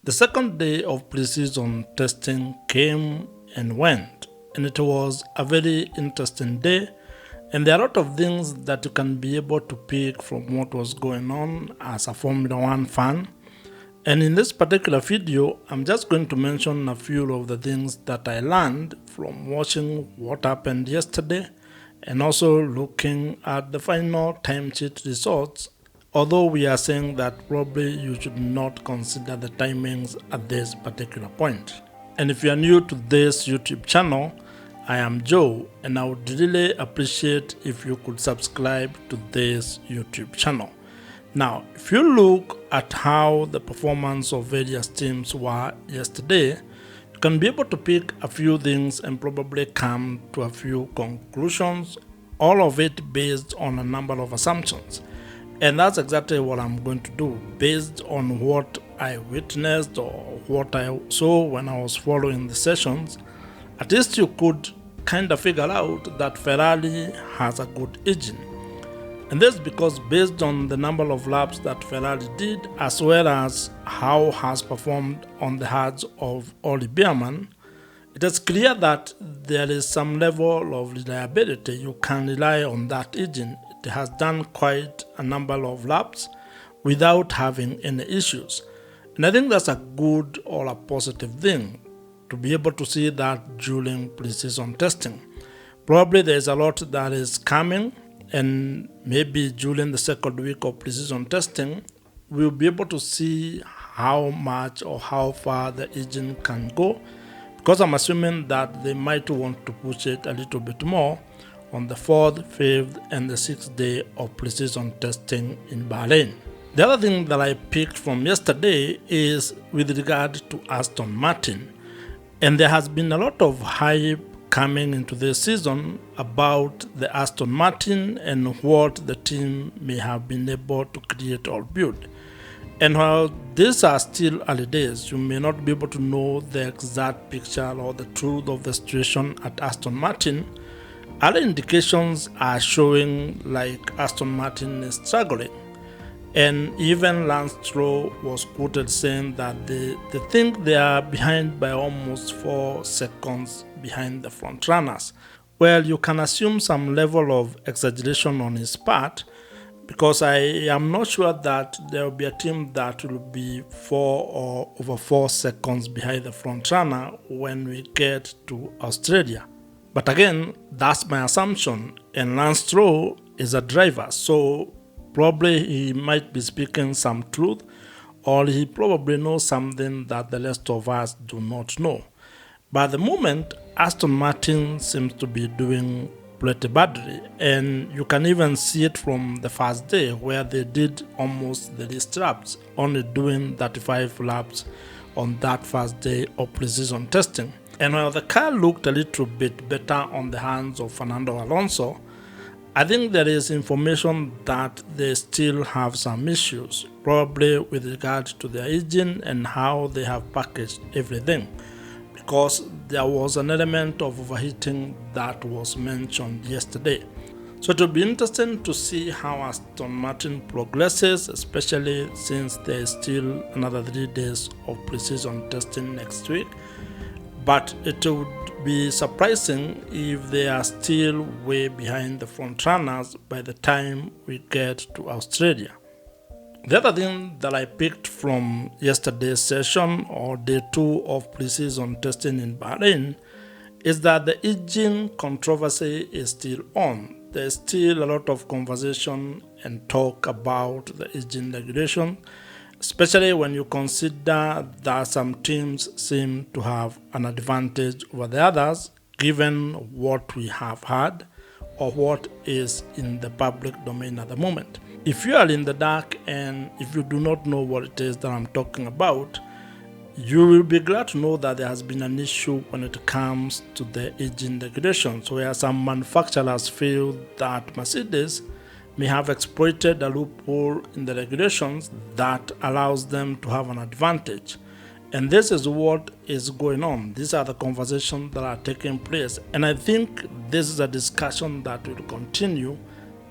The second day of pre-season testing came and went, and it was a very interesting day. And there are a lot of things that you can be able to pick from what was going on as a Formula One fan. And in this particular video, I'm just going to mention a few of the things that I learned from watching what happened yesterday and also looking at the final time sheet results. Although we are saying that probably you should not consider the timings at this particular point. And if you are new to this YouTube channel, I am Joe, and I would really appreciate if you could subscribe to this YouTube channel. Now, if you look at how the performance of various teams were yesterday, you can be able to pick a few things and probably come to a few conclusions, all of it based on a number of assumptions. And that's exactly what I'm going to do, based on what I witnessed or what I saw when I was following the sessions. At least you could kind of figure out that Ferrari has a good engine. And that's because based on the number of laps that Ferrari did, as well as how has performed on the hards of Oli Beerman, it is clear that there is some level of reliability. You can rely on that engine. It has done quite a number of laps without having any issues. And I think that's a good or a positive thing to be able to see that during pre-season testing. Probably there's a lot that is coming, and maybe during the second week of pre-season testing, we'll be able to see how much or how far the engine can go, because I'm assuming that they might want to push it a little bit more on the 4th, 5th, and the 6th day of pre-season testing in Bahrain. The other thing that I picked from yesterday is with regard to Aston Martin. And there has been a lot of hype coming into this season about the Aston Martin and what the team may have been able to create or build. And while these are still early days, you may not be able to know the exact picture or the truth of the situation at Aston Martin. Other indications are showing like Aston Martin is struggling. And even Lance Stroll was quoted saying that they think they are behind by almost 4 seconds behind the front runners. Well, you can assume some level of exaggeration on his part, because I am not sure that there will be a team that will be 4 or over 4 seconds behind the front runner when we get to Australia. But again, that's my assumption, and Lance Stroll is a driver, so probably he might be speaking some truth, or he probably knows something that the rest of us do not know. But at the moment, Aston Martin seems to be doing pretty badly, and you can even see it from the first day where they did almost the least laps, only doing 35 laps on that first day of pre-season testing. And while the car looked a little bit better on the hands of Fernando Alonso, I think there is information that they still have some issues, probably with regard to their engine and how they have packaged everything, because there was an element of overheating that was mentioned yesterday. So it will be interesting to see how Aston Martin progresses, especially since there is still another 3 days of pre-season testing next week. But it would be surprising if they are still way behind the front runners by the time we get to Australia. The other thing that I picked from yesterday's session, or day 2 of pre-season testing in Bahrain, is that the engine controversy is still on. There's still a lot of conversation and talk about the engine regulation, especially when you consider that some teams seem to have an advantage over the others, given what we have had or what is in the public domain at the moment. If you are in the dark and if you do not know what it is that I'm talking about, you will be glad to know that there has been an issue when it comes to the engine regulations, where some manufacturers feel that Mercedes may have exploited a loophole in the regulations that allows them to have an advantage. And this is what is going on. These are the conversations that are taking place. And I think this is a discussion that will continue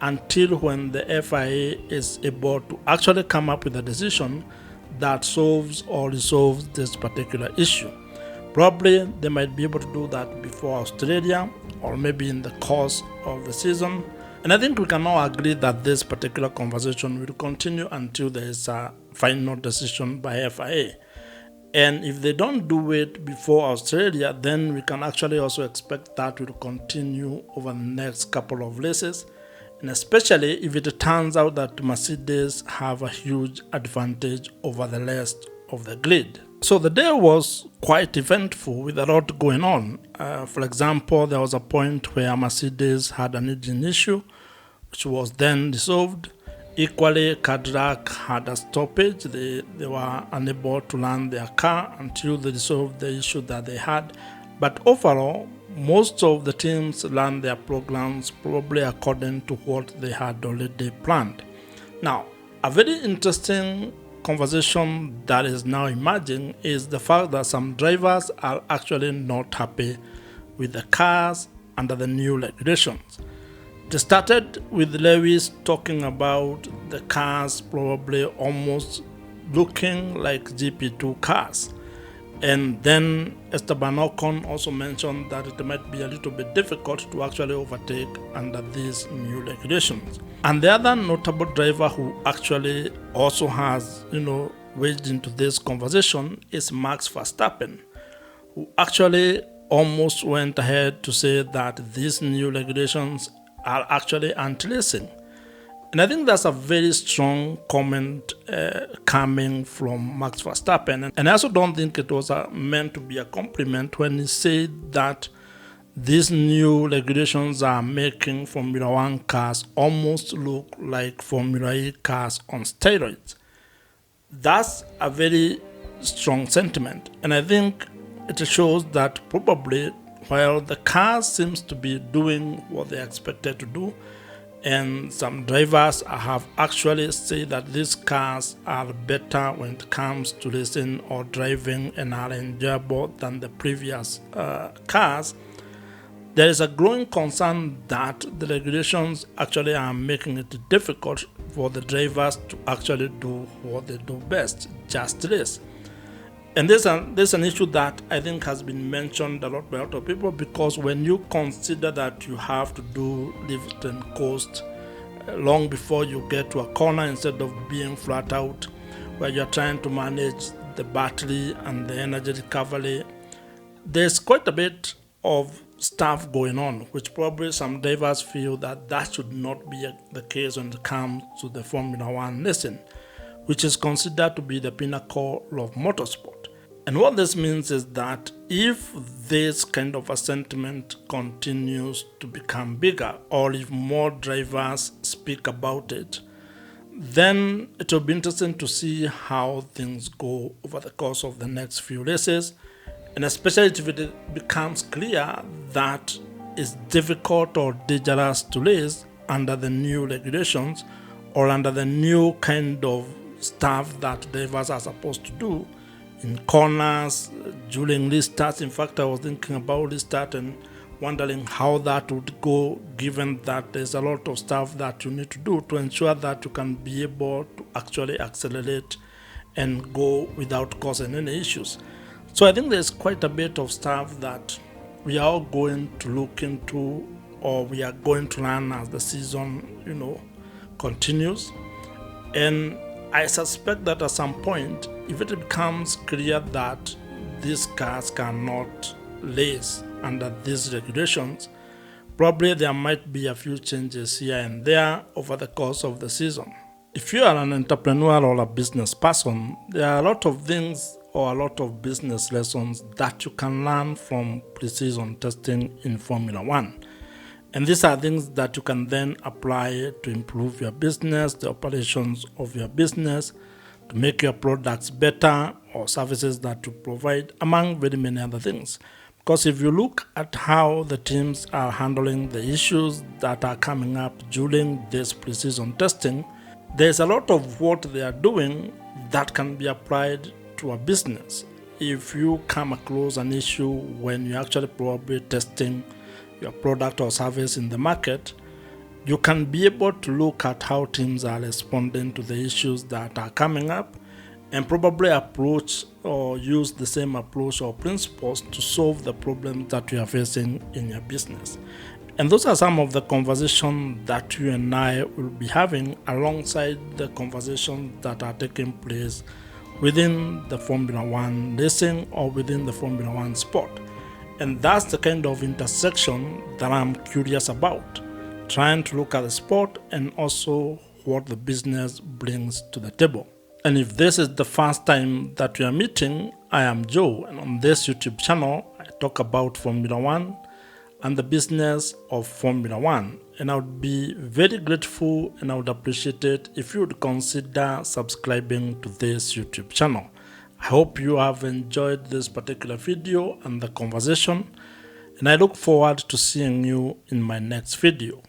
until when the FIA is able to actually come up with a decision that solves or resolves this particular issue. Probably they might be able to do that before Australia or maybe in the course of the season. And I think we can all agree that this particular conversation will continue until there is a final decision by FIA. And if they don't do it before Australia, then we can actually also expect that will continue over the next couple of races. And especially if it turns out that Mercedes have a huge advantage over the rest of the grid. So the day was quite eventful with a lot going on. For example, there was a point where Mercedes had an engine issue, which was then resolved. Equally, Cadillac had a stoppage. They were unable to run their car until they resolved the issue that they had. But overall, most of the teams ran their programs probably according to what they had already planned. Now, a very interesting conversation that is now emerging is the fact that some drivers are actually not happy with the cars under the new regulations. They started with Lewis talking about the cars probably almost looking like GP2 cars. And then Esteban Ocon also mentioned that it might be a little bit difficult to actually overtake under these new regulations. And the other notable driver who actually also has, waded into this conversation is Max Verstappen, who actually almost went ahead to say that these new regulations are actually anti-racing. And I think that's a very strong comment coming from Max Verstappen. And I also don't think it was meant to be a compliment when he said that these new regulations are making Formula One cars almost look like Formula E cars on steroids. That's a very strong sentiment. And I think it shows that probably while the cars seems to be doing what they expected to do, and some drivers have actually said that these cars are better when it comes to racing or driving and are enjoyable than the previous cars, there is a growing concern that the regulations actually are making it difficult for the drivers to actually do what they do best, just race. And there's an issue that I think has been mentioned a lot by a lot of people, because when you consider that you have to do lift and coast long before you get to a corner instead of being flat out, where you're trying to manage the battery and the energy recovery, there's quite a bit of stuff going on, which probably some drivers feel that should not be the case when it comes to the Formula One racing, which is considered to be the pinnacle of motorsport. And what this means is that if this kind of a sentiment continues to become bigger, or if more drivers speak about it, then it will be interesting to see how things go over the course of the next few races, and especially if it becomes clear that it's difficult or dangerous to race under the new regulations or under the new kind of stuff that drivers are supposed to do in corners, during restarts. In fact, I was thinking about restart and wondering how that would go, given that there's a lot of stuff that you need to do to ensure that you can be able to actually accelerate and go without causing any issues. So I think there's quite a bit of stuff that we are all going to look into, or we are going to learn as the season, continues. And I suspect that at some point, if it becomes clear that these cars cannot race under these regulations, probably there might be a few changes here and there over the course of the season. If you are an entrepreneur or a business person, there are a lot of things or a lot of business lessons that you can learn from pre-season testing in Formula One. And these are things that you can then apply to improve your business, the operations of your business, to make your products better or services that you provide, among very many other things. Because if you look at how the teams are handling the issues that are coming up during this pre-season testing, there's a lot of what they are doing that can be applied to a business. If you come across an issue when you're actually probably testing your product or service in the market, you can be able to look at how teams are responding to the issues that are coming up and probably approach or use the same approach or principles to solve the problem that you are facing in your business. And those are some of the conversations that you and I will be having alongside the conversations that are taking place within the Formula One racing or within the Formula One sport. And that's the kind of intersection that I'm curious about, trying to look at the sport and also what the business brings to the table. And if this is the first time that we are meeting, I am Joe, and on this YouTube channel, I talk about Formula One and the business of Formula One. And I would be very grateful and I would appreciate it if you would consider subscribing to this YouTube channel. I hope you have enjoyed this particular video and the conversation, and I look forward to seeing you in my next video.